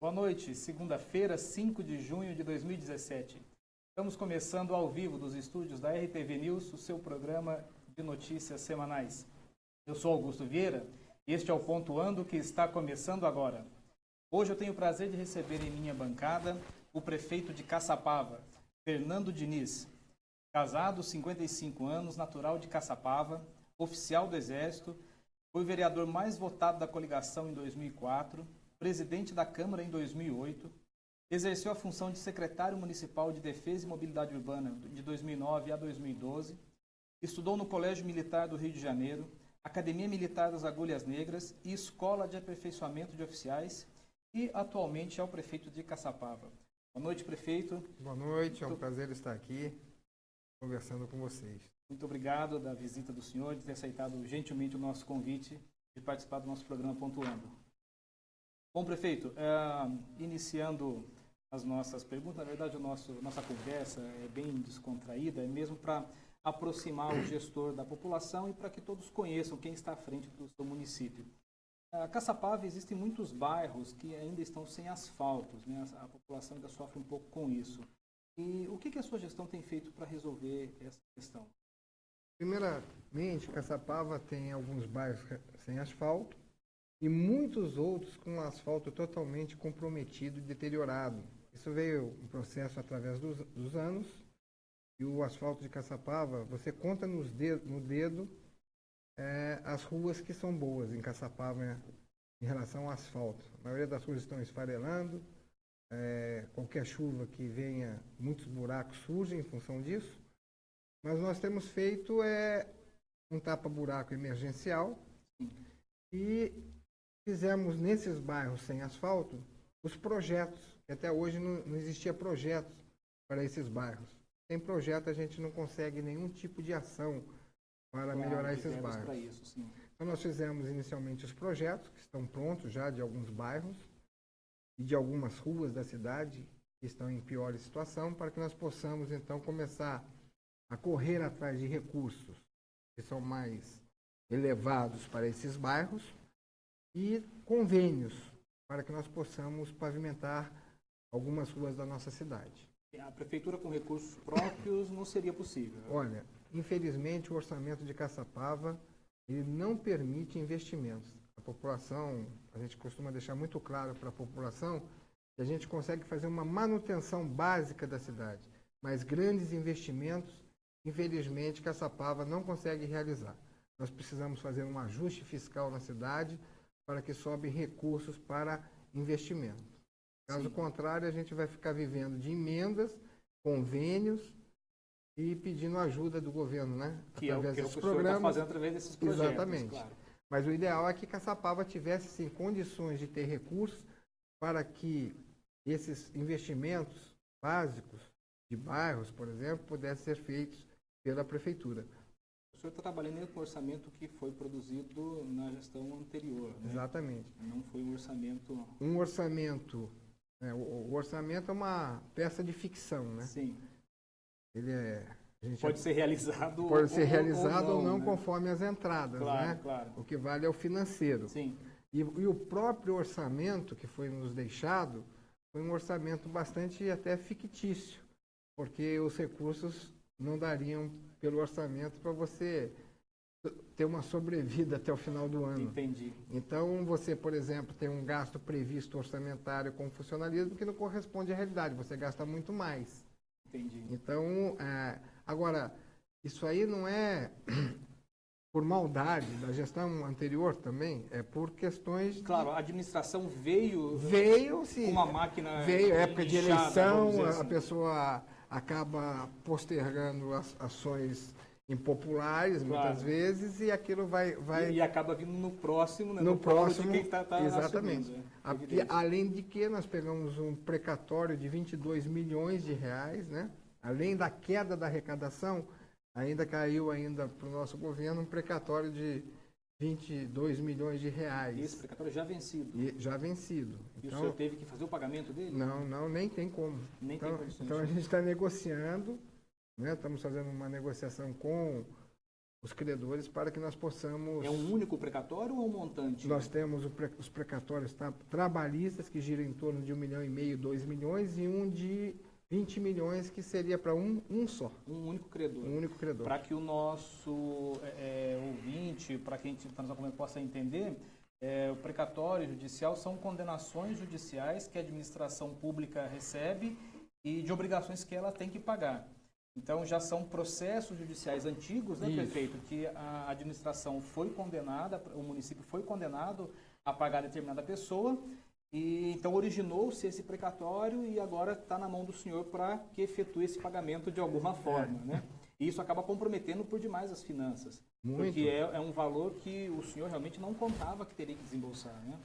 Boa noite, segunda-feira, 5 de junho de 2017. Estamos começando ao vivo dos estúdios da RTV News, o seu programa de notícias semanais. Eu sou Augusto Vieira e este é o Pontuando que está começando agora. Hoje eu tenho o prazer de receber em minha bancada o prefeito de Caçapava, Fernando Diniz. Casado, 55 anos, natural de Caçapava, oficial do Exército, foi o vereador mais votado da coligação em 2004, presidente da Câmara em 2008, exerceu a função de secretário municipal de Defesa e Mobilidade Urbana de 2009 a 2012, estudou no Colégio Militar do Rio de Janeiro, Academia Militar das Agulhas Negras e Escola de Aperfeiçoamento de Oficiais e atualmente é o prefeito de Caçapava. Boa noite, prefeito. Boa noite, é um prazer estar aqui conversando com vocês. Muito obrigado da visita do senhor, de ter aceitado gentilmente o nosso convite de participar do nosso programa Pontuando. Bom, prefeito, iniciando as nossas perguntas, na verdade nossa conversa é bem descontraída, é mesmo para aproximar o gestor da população e para que todos conheçam quem está à frente do seu município. Caçapava existem muitos bairros que ainda estão sem asfaltos, né? A população ainda sofre um pouco com isso. E o que a sua gestão tem feito para resolver essa questão? Primeiramente, Caçapava tem alguns bairros sem asfalto e muitos outros com asfalto totalmente comprometido e deteriorado. Isso veio um processo através dos anos e o asfalto de Caçapava, você conta no dedo as ruas que são boas em Caçapava em relação ao asfalto. A maioria das ruas estão esfarelando, qualquer chuva que venha, muitos buracos surgem em função disso. Mas nós temos feito um tapa-buraco emergencial e fizemos nesses bairros sem asfalto os projetos, que até hoje não existia projetos para esses bairros. Sem projeto a gente não consegue nenhum tipo de ação para melhorar esses bairros. Para isso, sim. Então nós fizemos inicialmente os projetos, que estão prontos já de alguns bairros e de algumas ruas da cidade que estão em pior situação, para que nós possamos então começar a correr atrás de recursos que são mais elevados para esses bairros e convênios para que nós possamos pavimentar algumas ruas da nossa cidade. A prefeitura com recursos próprios não seria possível. Olha, infelizmente o orçamento de Caçapava ele não permite investimentos. A população, a gente costuma deixar muito claro para a população que a gente consegue fazer uma manutenção básica da cidade, mas grandes investimentos, infelizmente, Caçapava não consegue realizar. Nós precisamos fazer um ajuste fiscal na cidade para que sobe recursos para investimento. Caso contrário, a gente vai ficar vivendo de emendas, convênios e pedindo ajuda do governo, né? Que é o que o senhor está fazendo através desses projetos. Exatamente. Claro. Mas o ideal é que Caçapava tivesse, sim, condições de ter recursos para que esses investimentos básicos de bairros, por exemplo, pudessem ser feitos pela prefeitura. O senhor está trabalhando com o orçamento que foi produzido na gestão anterior, né? Exatamente. Não foi um orçamento... Um orçamento... o orçamento é uma peça de ficção, né? Sim. Ele pode ser realizado ou não, né? Conforme as entradas, claro, né? Claro. O que vale é o financeiro. Sim. E o próprio orçamento que foi nos deixado foi um orçamento bastante até fictício, porque os recursos não dariam pelo orçamento para você ter uma sobrevida até o final do ano. Entendi. Então, você, por exemplo, tem um gasto previsto orçamentário com funcionalismo que não corresponde à realidade, você gasta muito mais. Entendi. Então, agora, isso aí não é por maldade da gestão anterior também, é por questões... Claro, a administração veio sim, com uma máquina... Veio, época de eleição, assim. A pessoa acaba postergando as ações impopulares, claro, muitas vezes, e aquilo vai... E acaba vindo no próximo, né? No próximo, de quem tá exatamente. Assumindo, né? Além de que nós pegamos um precatório de 22 milhões de reais, né? Além da queda da arrecadação, ainda caiu para o nosso governo um precatório de 22 milhões de reais. E esse precatório já vencido? Já vencido. E então, o senhor teve que fazer o pagamento dele? Não, nem tem como. Nem tem condições. Então a gente está negociando, né? Estamos fazendo uma negociação com os credores para que nós possamos... É um único precatório ou um montante? Nós temos os precatórios trabalhistas, que giram em torno de 1,5 milhão, 2 milhões, e um de 20 milhões, que seria para um só. Um único credor. Um único credor. Para que o nosso ouvinte, para quem está nos acompanhando, possa entender, o precatório judicial são condenações judiciais que a administração pública recebe e de obrigações que ela tem que pagar. Então, já são processos judiciais antigos, né, prefeito, que a administração foi condenada, o município foi condenado a pagar determinada pessoa, e então originou-se esse precatório e agora está na mão do senhor para que efetue esse pagamento de alguma forma, né? E isso acaba comprometendo por demais as finanças. Muito. Porque é um valor que o senhor realmente não contava que teria que desembolsar, né?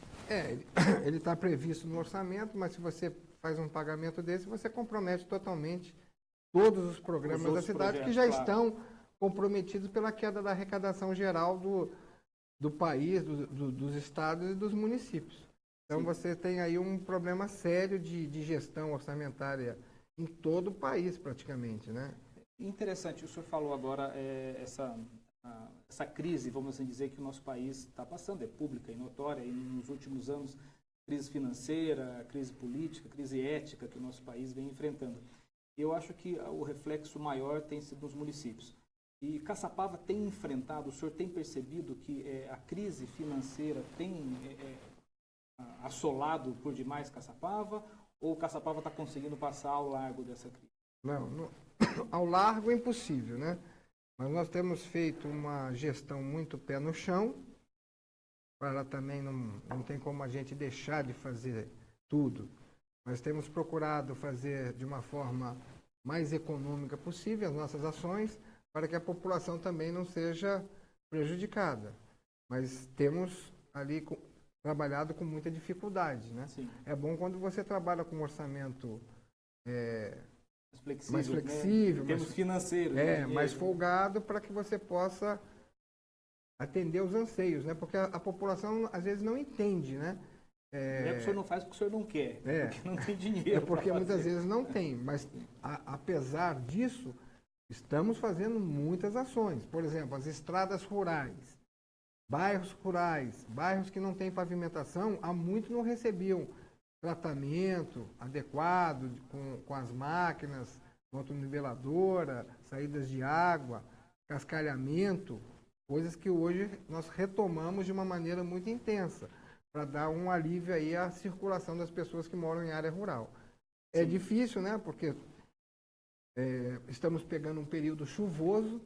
Ele está previsto no orçamento, mas se você faz um pagamento desse, você compromete totalmente todos os programas da cidade que já estão comprometidos pela queda da arrecadação geral do país, dos estados e dos municípios. Então, você tem aí um problema sério de gestão orçamentária em todo o país, praticamente, né? Interessante, o senhor falou agora essa crise, vamos assim dizer, que o nosso país está passando, é pública e notória, e nos últimos anos, crise financeira, crise política, crise ética que o nosso país vem enfrentando. Eu acho que o reflexo maior tem sido nos municípios. E Caçapava tem enfrentado, o senhor tem percebido que a crise financeira tem assolado por demais Caçapava, ou Caçapava está conseguindo passar ao largo dessa crise? Não, ao largo é impossível, né? Mas nós temos feito uma gestão muito pé no chão, para também não tem como a gente deixar de fazer tudo. Nós temos procurado fazer de uma forma mais econômica possível as nossas ações, para que a população também não seja prejudicada. Mas temos ali trabalhado com muita dificuldade, né? Sim. É bom quando você trabalha com um orçamento mais mais flexível, né? Em termos financeiros. mais folgado, para que você possa atender os anseios, né? Porque a população às vezes não entende, né? Não é que o senhor não faz porque o senhor não quer, porque não tem dinheiro. É porque muitas vezes não tem, mas apesar disso, estamos fazendo muitas ações. Por exemplo, as estradas rurais, bairros que não têm pavimentação, há muito não recebiam tratamento adequado com as máquinas, motoniveladora, saídas de água, cascalhamento, coisas que hoje nós retomamos de uma maneira muito intensa, para dar um alívio aí à circulação das pessoas que moram em área rural. É difícil, né? Porque estamos pegando um período chuvoso,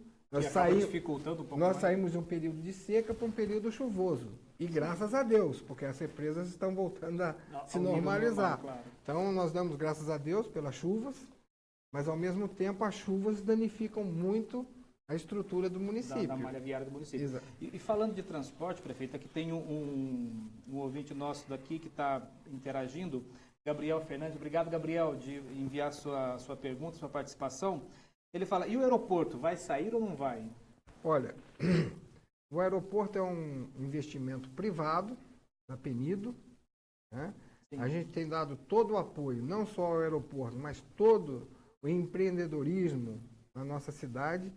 dificultando um pouco nós mais. saímos de um período de seca para um período chuvoso. E graças a Deus, porque as represas estão voltando a se normalizar. Normal, claro. Então, nós damos graças a Deus pelas chuvas, mas ao mesmo tempo as chuvas danificam muito a estrutura do município. Da malha viária do município. Exato. E falando de transporte, prefeito, aqui tem um ouvinte nosso daqui que está interagindo, Gabriel Fernandes. Obrigado, Gabriel, de enviar sua pergunta, sua participação. Ele fala, e o aeroporto, vai sair ou não vai? Olha, o aeroporto é um investimento privado, da Penido, né? A gente tem dado todo o apoio, não só ao aeroporto, mas todo o empreendedorismo na nossa cidade.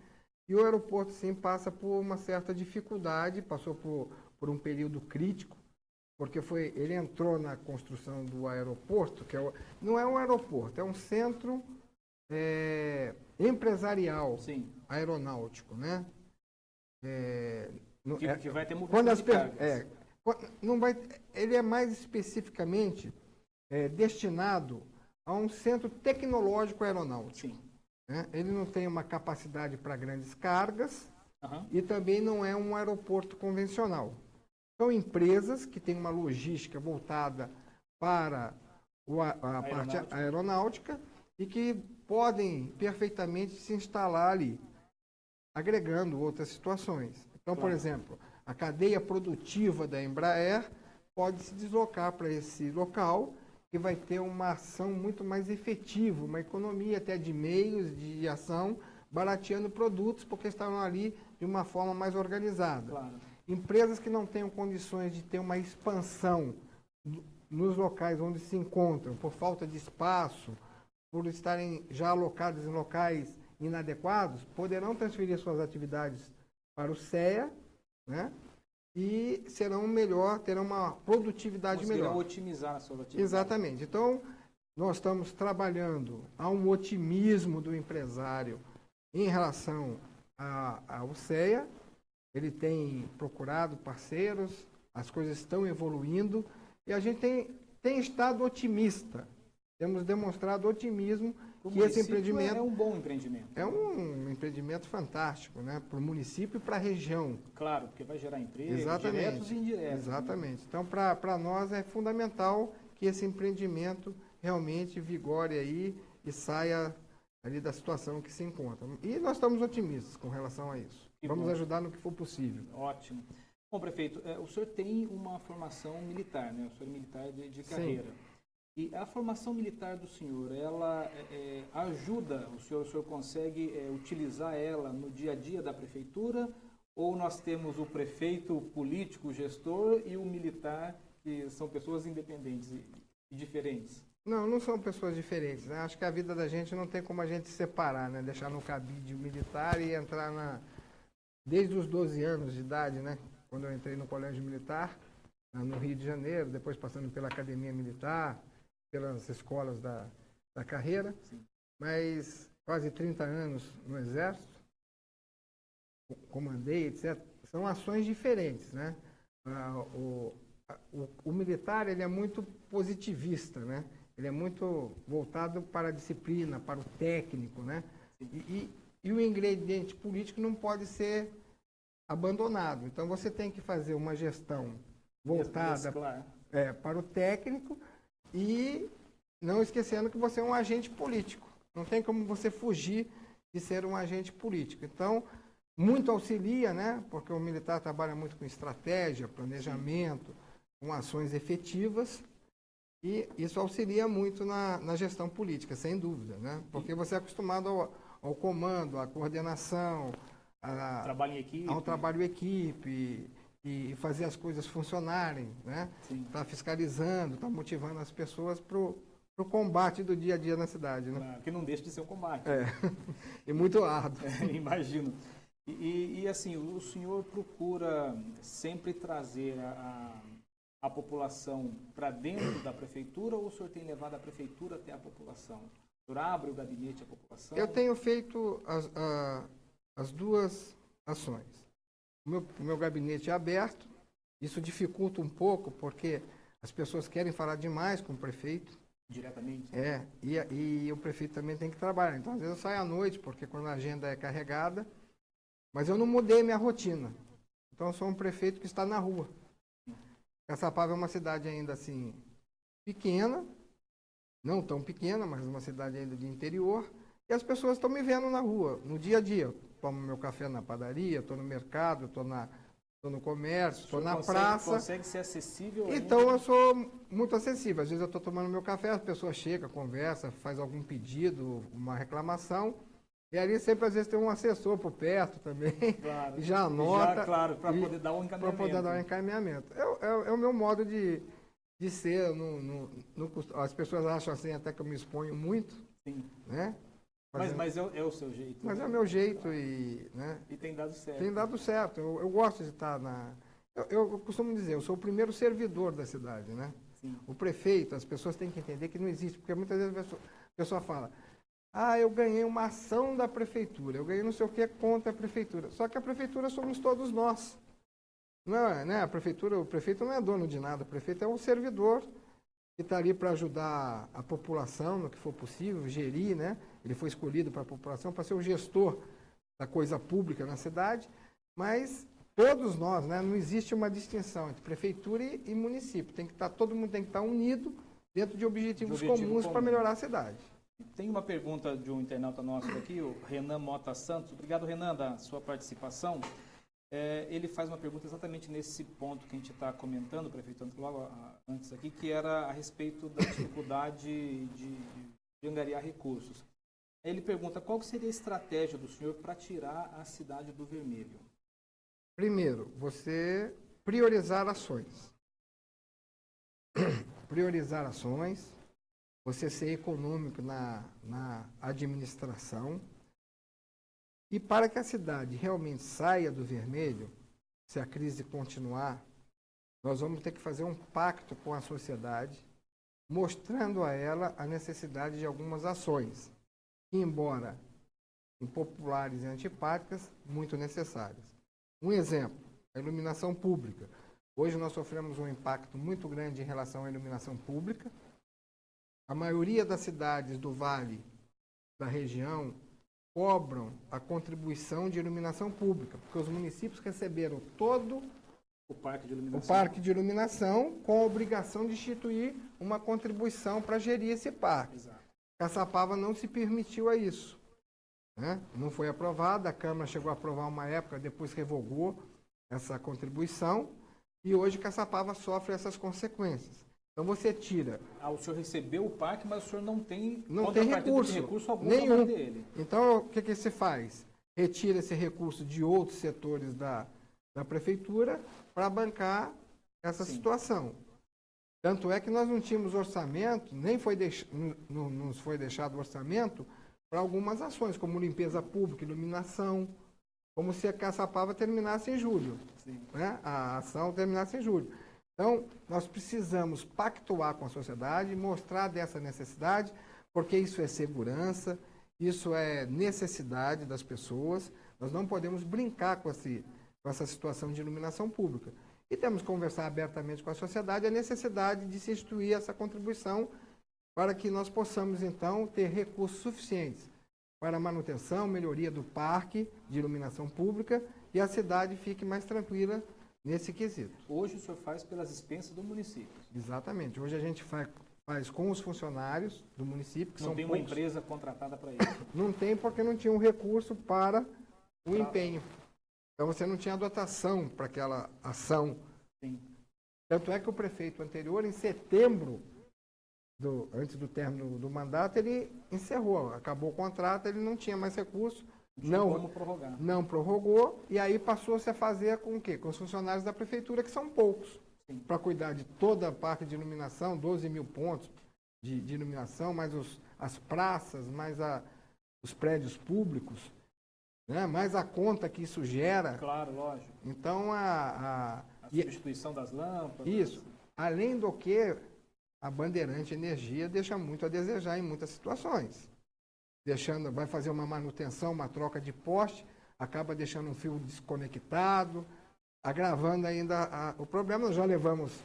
E o aeroporto, sim, passa por uma certa dificuldade, passou por um período crítico, porque ele entrou na construção do aeroporto, que não é um aeroporto, é um centro empresarial, sim, aeronáutico, né? Que vai ter movimento de cargas. Não vai, ele é mais especificamente destinado a um centro tecnológico aeronáutico. Sim. Né? Ele não tem uma capacidade para grandes cargas Uhum. e também não é um aeroporto convencional. São empresas que têm uma logística voltada para a parte aeronáutica e que podem perfeitamente se instalar ali, agregando outras situações. Então, por exemplo, a cadeia produtiva da Embraer pode se deslocar para esse local que vai ter uma ação muito mais efetiva, uma economia até de meios de ação, barateando produtos, porque estão ali de uma forma mais organizada. Claro. Empresas que não tenham condições de ter uma expansão nos locais onde se encontram, por falta de espaço, por estarem já alocadas em locais inadequados, poderão transferir suas atividades para o CEA, né? E serão melhor, terão uma produtividade melhor. Otimizar a sua atividade. Exatamente. Então, nós estamos trabalhando a um otimismo do empresário em relação ao CEA. Ele tem procurado parceiros, as coisas estão evoluindo e a gente tem estado otimista. Temos demonstrado otimismo que esse empreendimento é um bom empreendimento. É um empreendimento fantástico, né? Para o município e para a região. Claro, porque vai gerar emprego, Exatamente. diretos e indiretos. Exatamente. Então, para nós é fundamental que esse empreendimento realmente vigore aí e saia ali da situação que se encontra. E nós estamos otimistas com relação a isso. Vamos ajudar no que for possível. Ótimo. Bom, prefeito, o senhor tem uma formação militar, né? O senhor é militar de carreira. Sim. E a formação militar do senhor, ela ajuda, o senhor consegue utilizar ela no dia a dia da prefeitura? Ou nós temos o prefeito político, gestor, e o militar, que são pessoas independentes e diferentes? Não são pessoas diferentes, né? Acho que a vida da gente não tem como a gente separar, né? Deixar no cabide militar e entrar desde os 12 anos de idade, né? Quando eu entrei no colégio militar, no Rio de Janeiro, depois passando pela academia militar, pelas escolas da carreira, Sim. Mas quase 30 anos no Exército, comandei, etc. São ações diferentes, né? O militar, ele é muito positivista, né? Ele é muito voltado para a disciplina, para o técnico, né? E o ingrediente político não pode ser abandonado. Então, você tem que fazer uma gestão voltada para o técnico e não esquecendo que você é um agente político. Não tem como você fugir de ser um agente político. Então, muito auxilia, né? Porque o militar trabalha muito com estratégia, planejamento, com ações efetivas. E isso auxilia muito na gestão política, sem dúvida, né? Porque você é acostumado ao comando, à coordenação, trabalho em equipe. ao trabalho em equipe e fazer as coisas funcionarem, né? Está fiscalizando, está motivando as pessoas para o combate do dia a dia na cidade, né? Que não deixa de ser um combate. E muito árduo. Imagino. E assim, o senhor procura sempre trazer a população para dentro da prefeitura ou o senhor tem levado a prefeitura até a população? O senhor abre o gabinete à população? Eu tenho feito as duas ações. O meu gabinete é aberto, isso dificulta um pouco porque as pessoas querem falar demais com o prefeito. Diretamente? E o prefeito também tem que trabalhar. Então, às vezes eu saio à noite, porque quando a agenda é carregada, mas eu não mudei minha rotina. Então, eu sou um prefeito que está na rua. Caçapava é uma cidade ainda assim pequena, não tão pequena, mas uma cidade ainda de interior, e as pessoas estão me vendo na rua, no dia a dia. Eu tomo meu café na padaria, estou no mercado, estou no comércio, estou na praça. Consegue ser acessível? Então eu sou muito acessível. Às vezes eu estou tomando meu café, a pessoa chega, conversa, faz algum pedido, uma reclamação. E ali sempre, às vezes, tem um assessor por perto também, claro. E já anota. Já, claro, para poder dar um encaminhamento. Para poder dar um encaminhamento. É o meu modo de ser. As pessoas acham assim até que eu me exponho muito. Sim. Né? Mas é o seu jeito. Mas é o meu jeito né? E tem dado certo. Tem dado certo. Eu gosto de estar Eu costumo dizer, eu sou o primeiro servidor da cidade, né? Sim. O prefeito, as pessoas têm que entender que não existe, porque muitas vezes a pessoa fala: eu ganhei uma ação da prefeitura, eu ganhei não sei o que contra a prefeitura. Só que a prefeitura somos todos nós. Não é, né? O prefeito não é dono de nada, o prefeito é um servidor que está ali para ajudar a população no que for possível, gerir, né? Ele foi escolhido para a população, para ser o gestor da coisa pública na cidade, mas todos nós, né? Não existe uma distinção entre prefeitura e município. Todo mundo tem que estar unido dentro de objetivos comuns para melhorar a cidade. Tem uma pergunta de um internauta nosso aqui, o Renan Mota Santos. Obrigado, Renan, da sua participação. Ele faz uma pergunta exatamente nesse ponto que a gente está comentando, prefeito, logo antes aqui, que era a respeito da dificuldade de angariar recursos. Ele pergunta qual seria a estratégia do senhor para tirar a cidade do vermelho. Primeiro, você priorizar ações. Priorizar ações. Você ser econômico na administração E para que a cidade realmente saia do vermelho, se a crise continuar, nós vamos ter que fazer um pacto com a sociedade, mostrando a ela a necessidade de algumas ações, que, embora impopulares e antipáticas, muito necessárias. Um exemplo, a iluminação pública. Hoje nós sofremos um impacto muito grande em relação à iluminação pública. A maioria das cidades do Vale, da região, cobram a contribuição de iluminação pública, porque os municípios receberam todo O parque de o iluminação. parque de iluminação com a obrigação de instituir uma contribuição para gerir esse parque. Exato. Caçapava não se permitiu a isso, né? Não foi aprovada, a Câmara chegou a aprovar uma época, depois revogou essa contribuição e hoje Caçapava sofre essas consequências. Então você tira, Ah, o senhor recebeu o parque, mas o senhor não tem não tem contrapartida de recurso algum nenhum. dele. Então o que que se faz? Retira esse recurso de outros setores da prefeitura para bancar essa Sim. situação. Tanto é que nós não tínhamos orçamento, nem foi não nos foi deixado orçamento para algumas ações, como limpeza pública, iluminação, como se a Caçapava terminasse em julho, Sim. né? A ação terminasse em julho. Então, nós precisamos pactuar com a sociedade, mostrar dessa necessidade, porque isso é segurança, isso é necessidade das pessoas. Nós não podemos brincar com essa situação de iluminação pública. E temos que conversar abertamente com a sociedade a necessidade de se instituir essa contribuição para que nós possamos, então, ter recursos suficientes para a manutenção, melhoria do parque de iluminação pública e a cidade fique mais tranquila nesse quesito. Hoje o senhor faz pelas expensas do município. Exatamente. Hoje a gente faz com os funcionários do município, que Não são tem uma poucos. empresa contratada para isso. Não tem porque não tinha um recurso para o empenho. Então você não tinha dotação para aquela ação. Sim. Tanto é que o prefeito anterior, em setembro, antes do término do mandato, ele encerrou, acabou o contrato, ele não tinha mais recurso, Não como prorrogar. não prorrogou, e aí passou-se a fazer com o quê? Com os funcionários da prefeitura, que são poucos, Sim. para cuidar de toda a parte de iluminação, 12 mil pontos de iluminação, mais as praças, mais os prédios públicos, né? Mais a conta que isso gera. Claro, lógico. Então, A substituição das lâmpadas. isso. Além do que, a Bandeirante Energia deixa muito a desejar em muitas situações. Vai fazer uma manutenção, uma troca de poste, acaba deixando um fio desconectado, agravando ainda o problema. Nós já levamos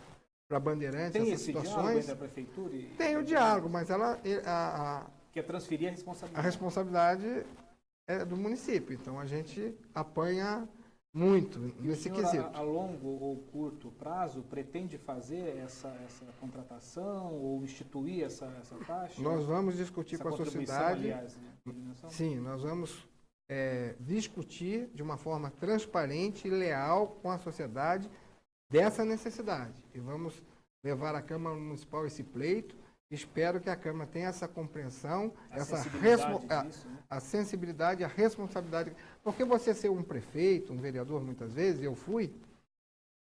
para a Bandeirante Tem essas esse diálogo situações. entre a prefeitura e... Tem o diálogo, mas Que é transferir a a responsabilidade. responsabilidade é do município. Então, a gente apanha muito E nesse o senhor, quesito. a longo ou curto prazo, pretende fazer essa contratação ou instituir essa taxa? Nós vamos discutir Essa com a contribuição, sociedade. aliás, de iluminação? Sim, nós vamos discutir de uma forma transparente e leal com a sociedade dessa necessidade. E vamos levar à Câmara Municipal esse pleito. Espero que a Câmara tenha essa compreensão, a sensibilidade, a responsabilidade. Porque você ser um prefeito, um vereador, muitas vezes, eu fui,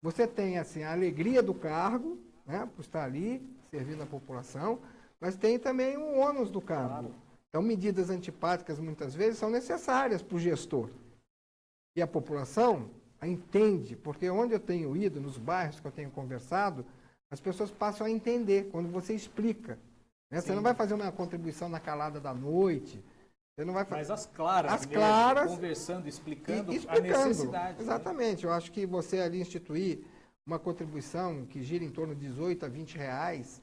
você tem assim, a alegria do cargo, né, por estar ali, servindo a população, mas tem também o ônus do cargo. Claro. Então, medidas antipáticas, muitas vezes, são necessárias para o gestor. E a população a entende, porque onde eu tenho ido, nos bairros que eu tenho conversado, as pessoas passam a entender quando você explica. Né? Você não vai fazer uma contribuição na calada da noite. Você não vai Mas as claras, As mesmo, claras conversando, explicando, e a explicando. necessidade. né? Exatamente. Eu acho que você ali instituir uma contribuição que gira em torno de 18 a 20 reais,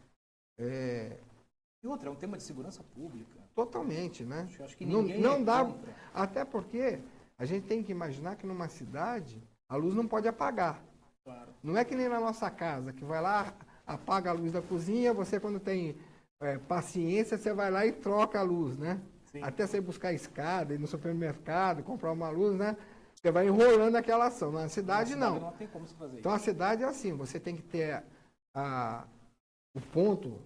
E outra, é um tema de segurança pública. totalmente, né? Eu acho que Não, ninguém não é dá. contra. Até porque a gente tem que imaginar que numa cidade a luz não pode apagar. Claro. Não é que nem na nossa casa, que vai lá, apaga a luz da cozinha, você quando tem paciência, você vai lá e troca a luz, né? Sim. Até você buscar escada, ir no supermercado, comprar uma luz, né? Você vai enrolando aquela ação. Na cidade, não. Não tem como se fazer Então, a cidade é assim, você tem que ter o ponto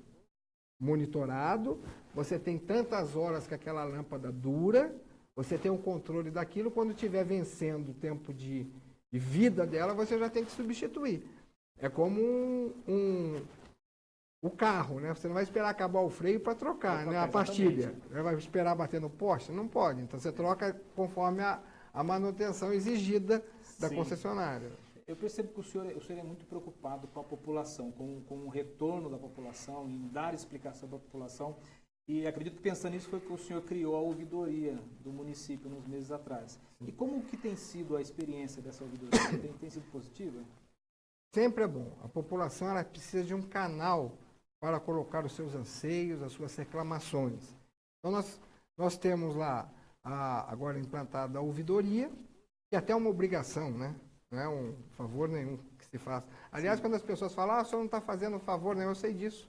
monitorado, você tem tantas horas que aquela lâmpada dura, você tem um controle daquilo, quando estiver vencendo o tempo de vida dela, você já tem que substituir. É como o carro, né? Você não vai esperar acabar o freio para trocar, né? A pastilha. Você vai esperar bater no poste? Não pode. Então, você troca conforme a manutenção exigida da concessionária. Eu percebo que o senhor é muito preocupado com a população, com o retorno da população, em dar explicação para a população. E acredito que pensando nisso foi que o senhor criou a ouvidoria do município uns meses atrás. Sim. E como que tem sido a experiência dessa ouvidoria? Tem sido positiva? Sempre é bom. A população ela precisa de um canal para colocar os seus anseios, as suas reclamações. Então, nós temos lá, agora implantada a ouvidoria, que é até uma obrigação, né? Não é um favor nenhum que se faça. Aliás, quando as pessoas falam, o senhor não está fazendo favor nenhum, eu sei disso.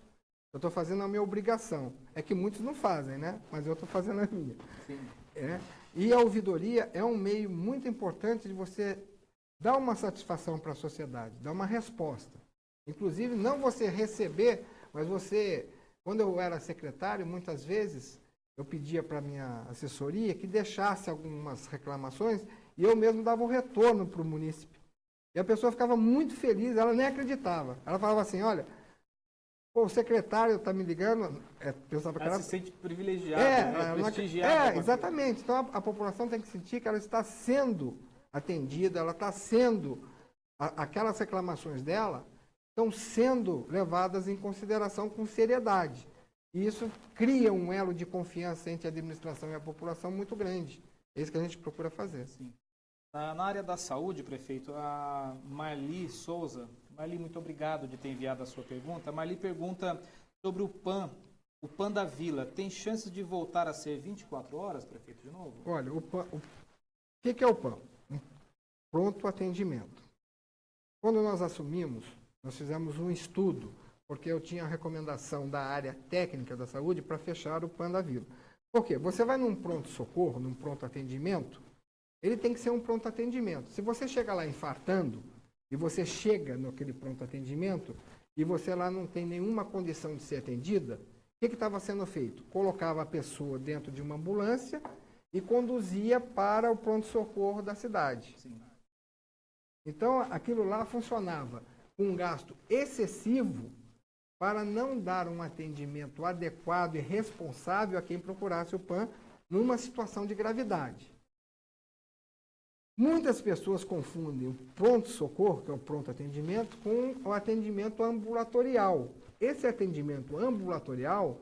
Eu estou fazendo a minha obrigação. É que muitos não fazem, né? Mas eu estou fazendo a minha. Sim. E a ouvidoria é um meio muito importante de você dar uma satisfação para a sociedade, dar uma resposta. Inclusive, não você receber, mas você... Quando eu era secretário, muitas vezes, eu pedia para a minha assessoria que deixasse algumas reclamações e eu mesmo dava um retorno para o munícipe. E a pessoa ficava muito feliz, ela nem acreditava. Ela falava assim, olha, o secretário está me ligando... pensava que ela se sente privilegiada, prestigiada. Exatamente. Então, a população tem que sentir que ela está sendo atendida, ela está sendo... aquelas reclamações dela estão sendo levadas em consideração com seriedade. E isso cria um elo de confiança entre a administração e a população muito grande. É isso que a gente procura fazer. Sim. Na área da saúde, prefeito, a Marli Souza. Marli, muito obrigado de ter enviado a sua pergunta. A Marli pergunta sobre o PAN da Vila. Tem chances de voltar a ser 24 horas, prefeito, de novo? Olha, o que é o PAN? Um pronto atendimento. Quando nós assumimos, nós fizemos um estudo, porque eu tinha a recomendação da área técnica da saúde para fechar o PAN da Vila. Por quê? Você vai num pronto-socorro, num pronto atendimento, ele tem que ser um pronto atendimento. Se você chega lá infartando, e você chega naquele pronto atendimento, e você lá não tem nenhuma condição de ser atendida, o que estava sendo feito? Colocava a pessoa dentro de uma ambulância e conduzia para o pronto-socorro da cidade. Sim. Então, aquilo lá funcionava com um gasto excessivo para não dar um atendimento adequado e responsável a quem procurasse o PAN numa situação de gravidade. Muitas pessoas confundem o pronto-socorro, que é o pronto atendimento, com o atendimento ambulatorial. Esse atendimento ambulatorial,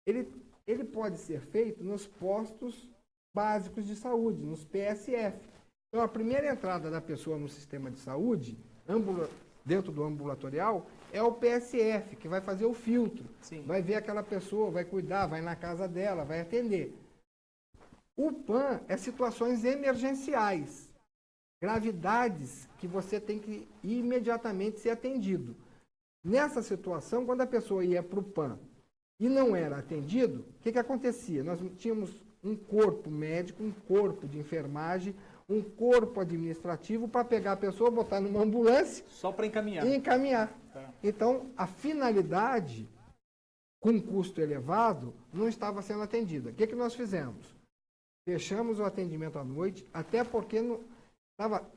ele pode ser feito nos postos básicos de saúde, nos PSF. Então, a primeira entrada da pessoa no sistema de saúde, dentro do ambulatorial, é o PSF, que vai fazer o filtro. Sim. Vai ver aquela pessoa, vai cuidar, vai na casa dela, vai atender. O PAN é situações emergenciais, gravidades que você tem que imediatamente ser atendido. Nessa situação, quando a pessoa ia para o PAN e não era atendido, o que acontecia? Nós tínhamos um corpo médico, um corpo de enfermagem, um corpo administrativo para pegar a pessoa, botar numa ambulância... Só para encaminhar. E encaminhar. Tá. Então, a finalidade, com custo elevado, não estava sendo atendida. O que nós fizemos? Fechamos o atendimento à noite, até porque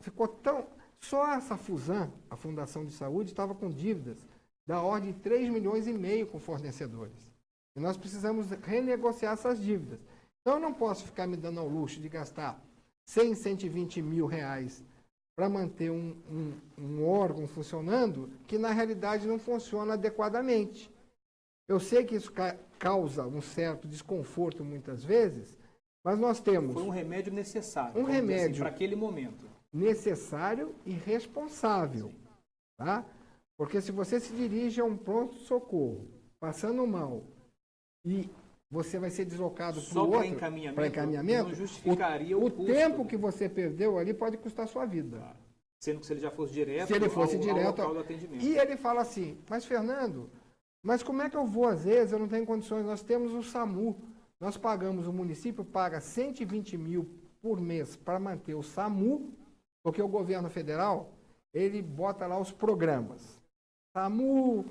ficou tão... Só essa FUSAM, a Fundação de Saúde, estava com dívidas da ordem de 3,5 milhões com fornecedores. E nós precisamos renegociar essas dívidas. Então, eu não posso ficar me dando ao luxo de gastar 100, 120 mil reais para manter um órgão funcionando que, na realidade, não funciona adequadamente. Eu sei que isso causa um certo desconforto muitas vezes, mas nós temos... Foi um remédio necessário. Um remédio assim, para aquele momento. Necessário e responsável. Tá? Porque se você se dirige a um pronto-socorro, passando mal, e você vai ser deslocado para o outro, para encaminhamento, não justificaria o custo. Tempo que você perdeu ali pode custar a sua vida. Claro. Sendo que se ele já fosse direto, ao local do atendimento. E ele fala assim, mas Fernando, mas como é que eu vou às vezes, eu não tenho condições, nós temos o SAMU, nós pagamos, o município paga 120 mil por mês para manter o SAMU, porque o governo federal, ele bota lá os programas. SAMU,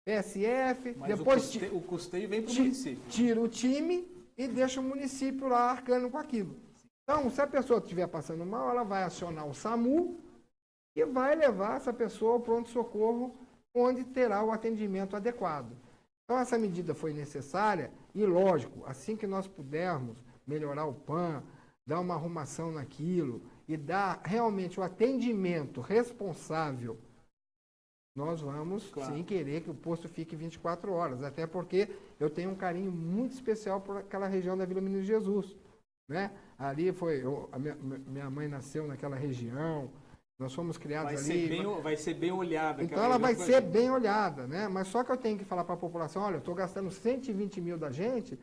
PSF, mas depois o custeio vem para o município. Tira o time e deixa o município lá arcando com aquilo. Então, se a pessoa estiver passando mal, ela vai acionar o SAMU e vai levar essa pessoa ao pronto-socorro, onde terá o atendimento adequado. Então, essa medida foi necessária e, lógico, assim que nós pudermos melhorar o PAN, dar uma arrumação naquilo e dar realmente o atendimento responsável, nós vamos, Claro. sim, querer que o posto fique 24 horas. Até porque eu tenho um carinho muito especial por aquela região da Vila Menino Jesus. Né? Ali foi... a minha mãe nasceu naquela região, nós fomos criados ali. Vai ser bem olhada. Então ela vai ser bem olhada, né? Mas só que eu tenho que falar para a população, olha, eu estou gastando 120 mil da gente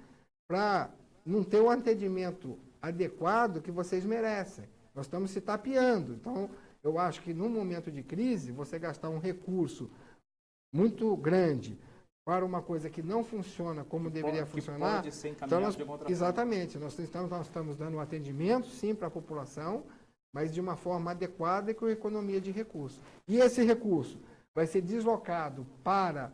para não ter o atendimento adequado que vocês merecem. Nós estamos se tapeando. Então, eu acho que num momento de crise, você gastar um recurso muito grande para uma coisa que não funciona como deveria funcionar. Pode ser Então encaminhado de outra forma. exatamente, nós estamos dando um atendimento, sim, para a população, mas de uma forma adequada e com economia de recursos. E esse recurso vai ser deslocado para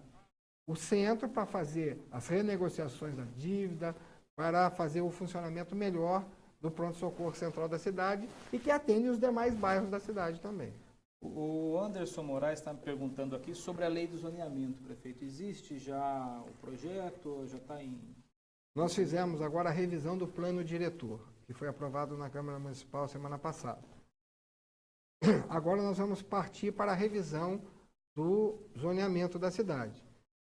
o centro para fazer as renegociações da dívida, para fazer o funcionamento melhor do pronto-socorro central da cidade e que atende os demais bairros da cidade também. O Anderson Moraes está me perguntando aqui sobre a lei do zoneamento, prefeito. Existe já o projeto? Já está em... Nós fizemos agora a revisão do plano diretor, que foi aprovado na Câmara Municipal semana passada. Agora nós vamos partir para a revisão do zoneamento da cidade.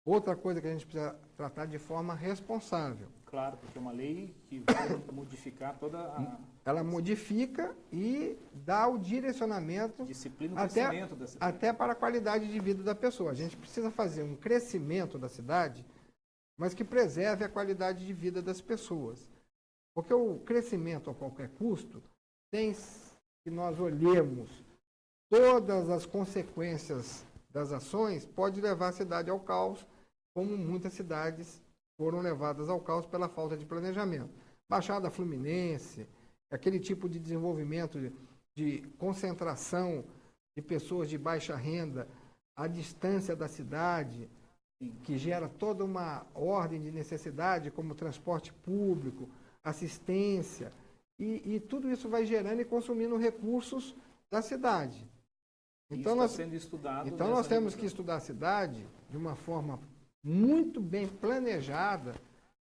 Outra coisa que a gente precisa tratar de forma responsável. Claro, porque é uma lei que vai modificar toda a... Ela modifica e dá o direcionamento disciplina, o crescimento da cidade. até para a qualidade de vida da pessoa. A gente precisa fazer um crescimento da cidade, mas que preserve a qualidade de vida das pessoas. Porque o crescimento a qualquer custo tem que nós olhemos todas as consequências das ações, pode levar a cidade ao caos, como muitas cidades foram levadas ao caos pela falta de planejamento. Baixada Fluminense, aquele tipo de desenvolvimento de concentração de pessoas de baixa renda à distância da cidade, que gera toda uma ordem de necessidade, como transporte público, assistência, e tudo isso vai gerando e consumindo recursos da cidade. Então, está sendo estudado. Então nós temos que estudar a cidade de uma forma muito bem planejada,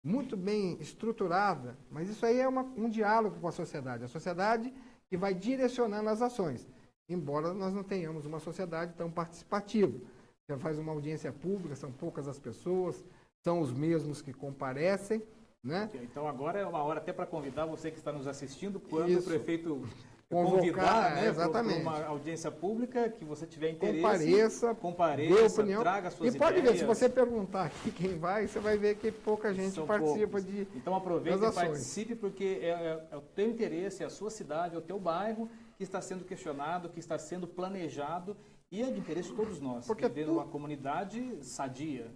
muito bem estruturada, mas isso aí é um diálogo com a sociedade que vai direcionando as ações, embora nós não tenhamos uma sociedade tão participativa. Você faz uma audiência pública, são poucas as pessoas, são os mesmos que comparecem, né? Então agora é uma hora até para convidar você que está nos assistindo, quando Isso. o prefeito Convocar, convidar, né, exatamente, para uma audiência pública, que você tiver interesse, dê opinião, traga suas e pode ideias. ver, se você perguntar aqui quem vai, você vai ver que pouca gente São participa poucos. Então aproveite e participe, porque é o teu interesse, é a sua cidade, é o teu bairro que está sendo questionado, que está sendo planejado, e é de interesse de todos nós, porque viver numa comunidade sadia.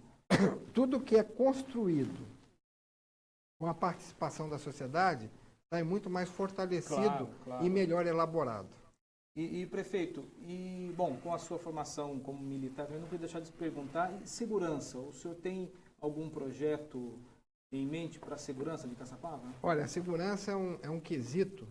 Tudo que é construído com a participação da sociedade sai muito mais fortalecido claro. e melhor elaborado. E prefeito, bom, com a sua formação como militar, eu não podia deixar de se perguntar, e segurança, o senhor tem algum projeto em mente para a segurança de Caçapava? Olha, a segurança é um quesito.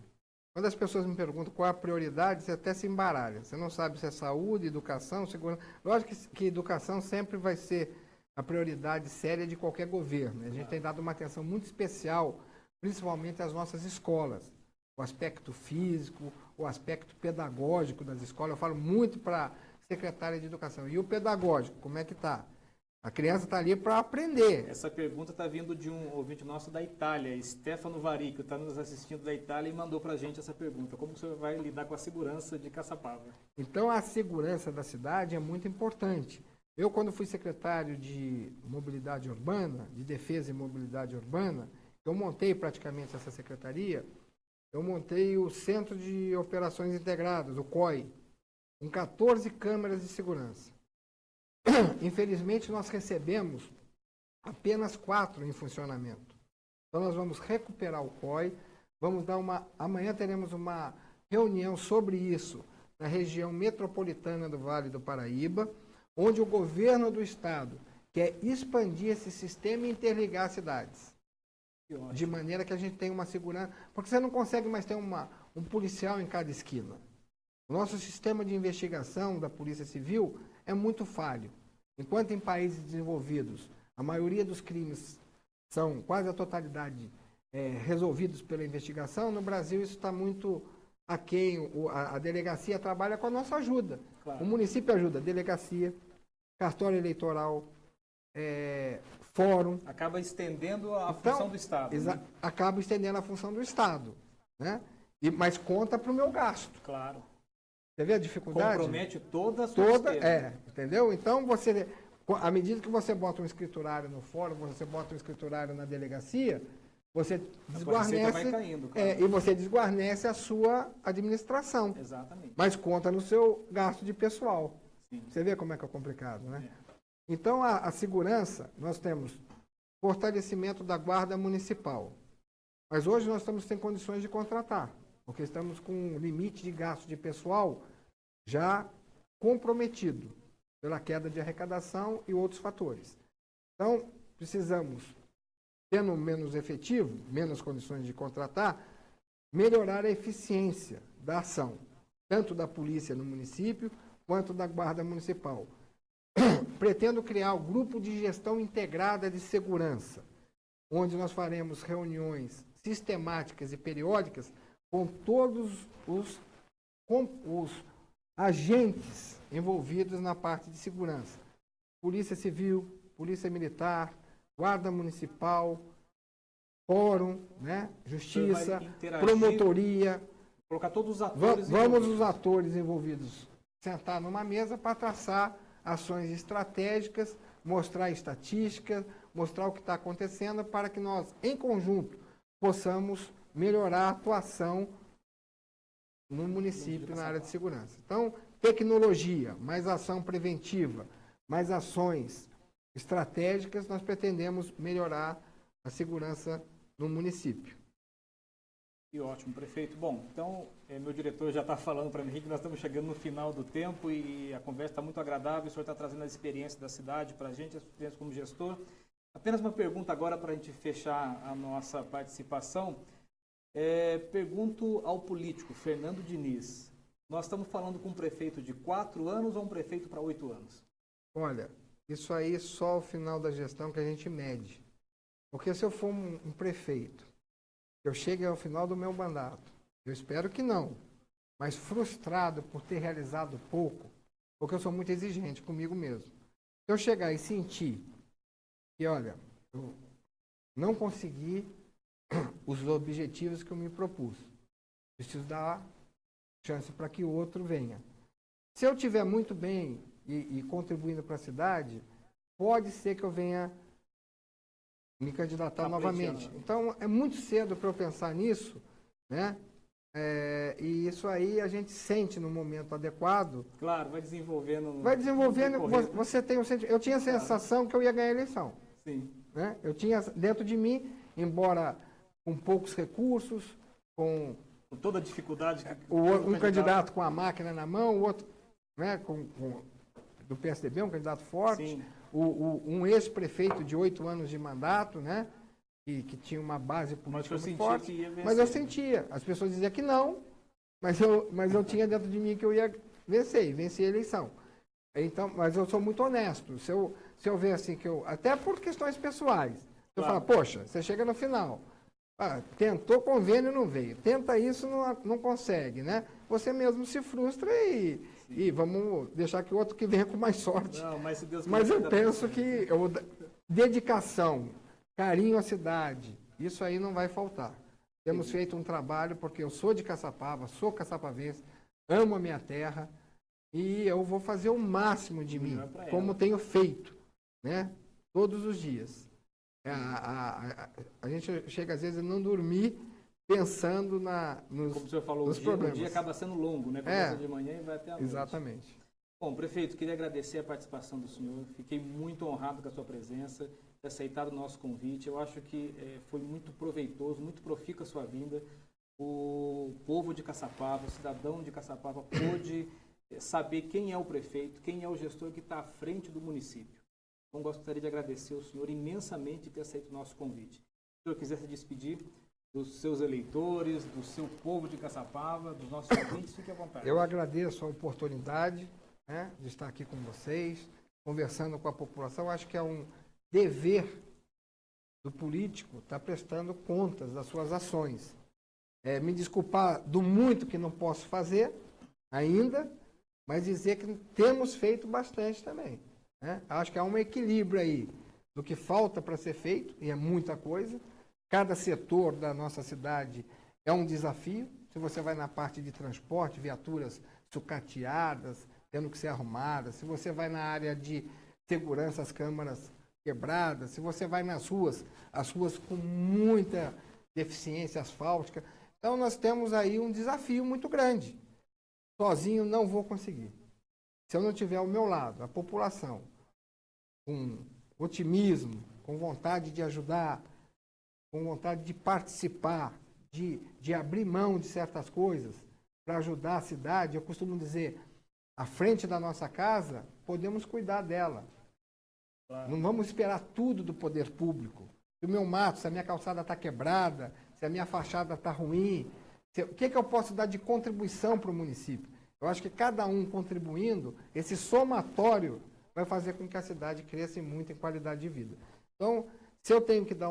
Quando as pessoas me perguntam qual é a prioridade, você até se embaralha. Você não sabe se é saúde, educação, segurança. Lógico que educação sempre vai ser a prioridade séria de qualquer governo. A gente tem dado uma atenção muito especial, principalmente às nossas escolas. O aspecto físico, o aspecto pedagógico das escolas. Eu falo muito para a secretária de educação. E o pedagógico, como é que está? A criança está ali para aprender. Essa pergunta está vindo de um ouvinte nosso da Itália, Stefano Varico, está nos assistindo da Itália e mandou para a gente essa pergunta. Como o senhor vai lidar com a segurança de Caçapava? Então, a segurança da cidade é muito importante. Eu, quando fui secretário de Mobilidade Urbana, de Defesa e Mobilidade Urbana, eu montei praticamente essa secretaria, eu montei o Centro de Operações Integradas, o COI, com 14 câmeras de segurança. Infelizmente, nós recebemos apenas 4 em funcionamento. Então, nós vamos recuperar o COI, amanhã teremos uma reunião sobre isso na região metropolitana do Vale do Paraíba, onde o governo do estado quer expandir esse sistema e interligar as cidades. De maneira que a gente tenha uma segurança... Porque você não consegue mais ter um policial em cada esquina. O nosso sistema de investigação da Polícia Civil é muito falho. Enquanto em países desenvolvidos A maioria dos crimes são, quase a totalidade, resolvidos pela investigação. No Brasil, isso está muito aquém. A delegacia trabalha com a nossa ajuda. Claro. O município ajuda a delegacia, cartório eleitoral, fórum. Acaba estendendo a função do Estado. Né? Acaba estendendo a função do Estado. Né? Mas conta para o meu gasto. Claro. Você vê a dificuldade? Compromete toda a sua despesa. Entendeu? Então, à medida que você bota um escriturário no fórum, você bota um escriturário na delegacia, você desguarnece, vai caindo, claro. e você desguarnece a sua administração. Exatamente. Mas conta no seu gasto de pessoal. Sim. Você vê como é que é complicado, né? Então, a segurança, nós temos fortalecimento da guarda municipal. Mas hoje nós estamos sem condições de contratar, porque estamos com um limite de gasto de pessoal já comprometido pela queda de arrecadação e outros fatores. Então, precisamos, tendo menos efetivo, menos condições de contratar, melhorar a eficiência da ação, tanto da polícia no município, quanto da guarda municipal. Pretendo criar um grupo de gestão integrada de segurança, onde nós faremos reuniões sistemáticas e periódicas com todos os agentes envolvidos na parte de segurança. Polícia Civil, Polícia Militar, Guarda Municipal, Fórum, né? Justiça, Promotoria. Colocar todos os atores Vamos os atores envolvidos sentar numa mesa para traçar ações estratégicas, mostrar estatísticas, mostrar o que está acontecendo para que nós, em conjunto, possamos melhorar a atuação no município na área de segurança. Então, tecnologia, mais ação preventiva, mais ações estratégicas, nós pretendemos melhorar a segurança no município. E ótimo, prefeito. Bom, então, meu diretor já está falando para mim que nós estamos chegando no final do tempo e a conversa está muito agradável. O senhor está trazendo a experiência da cidade para a gente, a experiência como gestor. Apenas uma pergunta agora para a gente fechar a nossa participação. Pergunto ao político, Fernando Diniz. Nós estamos falando com um prefeito de 4 anos ou um prefeito para 8 anos? Olha, isso aí só ao final da gestão que a gente mede. Porque se eu for um prefeito, eu chegue ao final do meu mandato, eu espero que não, mas frustrado por ter realizado pouco, porque eu sou muito exigente comigo mesmo. Se eu chegar e sentir que, olha, eu não consegui os objetivos que eu me propus, preciso dar chance para que o outro venha. Se eu estiver muito bem e contribuindo para a cidade, pode ser que eu venha me candidatar novamente. Então, é muito cedo para eu pensar nisso, né? E isso aí a gente sente no momento adequado. Claro, vai desenvolvendo. Vai desenvolvendo. Você tem um sentimento. Eu tinha a sensação que eu ia ganhar a eleição. Sim. Né? Eu tinha dentro de mim, embora com poucos recursos, com toda a dificuldade. Um candidato com a máquina na mão, o outro, né, do PSDB, um candidato forte. Sim. Um ex-prefeito de 8 anos de mandato, né? Que tinha uma base política muito forte. Mas eu sentia. As pessoas diziam que não, mas eu tinha dentro de mim que eu ia vencer, e venci a eleição. Então, mas eu sou muito honesto. Se eu ver assim que eu... Até por questões pessoais. Se eu falar, poxa, você chega no final. Tentou convênio, não veio. Tenta isso, não consegue, né? Você mesmo se frustra e vamos deixar que o outro que venha com mais sorte. Não, mas se Deus mas eu penso que dedicação, carinho à cidade, isso aí não vai faltar. Temos feito um trabalho, porque eu sou de Caçapava, sou caçapavense, amo a minha terra e eu vou fazer o máximo de mim, como tenho feito, né? Todos os dias. A gente chega às vezes a não dormir pensando nos Como o senhor falou, o dia acaba sendo longo, né? Começa de manhã e vai até a noite. Exatamente. Bom, prefeito, queria agradecer a participação do senhor. Fiquei muito honrado com a sua presença, ter aceitado o nosso convite. Eu acho que foi muito proveitoso, muito profícua a sua vinda. O povo de Caçapava, o cidadão de Caçapava pôde saber quem é o prefeito, quem é o gestor que está à frente do município. Então, gostaria de agradecer ao senhor imensamente por ter aceito o nosso convite. Se o senhor quiser se despedir dos seus eleitores, do seu povo de Caçapava, dos nossos ouvintes, fique à vontade. Eu agradeço a oportunidade, né, de estar aqui com vocês, conversando com a população. Acho que é um dever do político estar prestando contas das suas ações. Me desculpar do muito que não posso fazer ainda, mas dizer que temos feito bastante também, né? Acho que há um equilíbrio aí do que falta para ser feito, e é muita coisa. Cada setor da nossa cidade é um desafio. Se você vai na parte de transporte, viaturas sucateadas, tendo que ser arrumadas. Se você vai na área de segurança, as câmaras quebradas. Se você vai nas ruas, as ruas com muita deficiência asfáltica. Então, nós temos aí um desafio muito grande. Sozinho não vou conseguir. Se eu não tiver ao meu lado a população com otimismo, com vontade de ajudar, com vontade de participar, de abrir mão de certas coisas para ajudar a cidade, eu costumo dizer, à frente da nossa casa, podemos cuidar dela. Claro. Não vamos esperar tudo do poder público. Se o meu mato, se a minha calçada está quebrada, se a minha fachada está ruim, o que eu posso dar de contribuição para o município? Eu acho que cada um contribuindo, esse somatório vai fazer com que a cidade cresça muito em qualidade de vida. Então, se eu tenho que dar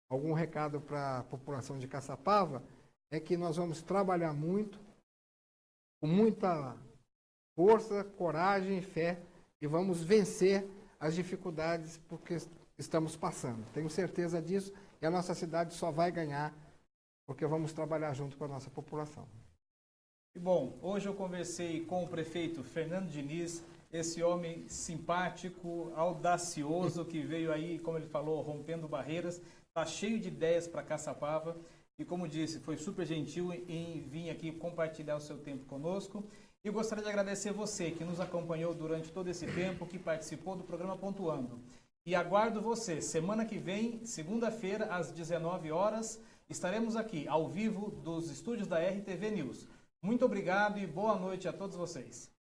algum recado para a população de Caçapava, é que nós vamos trabalhar muito, com muita força, coragem e fé, e vamos vencer as dificuldades porque estamos passando. Tenho certeza disso, e a nossa cidade só vai ganhar porque vamos trabalhar junto com a nossa população. E bom, hoje eu conversei com o prefeito Fernando Diniz, esse homem simpático, audacioso, que veio aí, como ele falou, rompendo barreiras, está cheio de ideias para Caçapava e, como disse, foi super gentil em vir aqui compartilhar o seu tempo conosco. E eu gostaria de agradecer você que nos acompanhou durante todo esse tempo, que participou do programa Pontuando. E aguardo você, semana que vem, segunda-feira, às 19 horas, estaremos aqui, ao vivo, dos estúdios da RTV News. Muito obrigado e boa noite a todos vocês.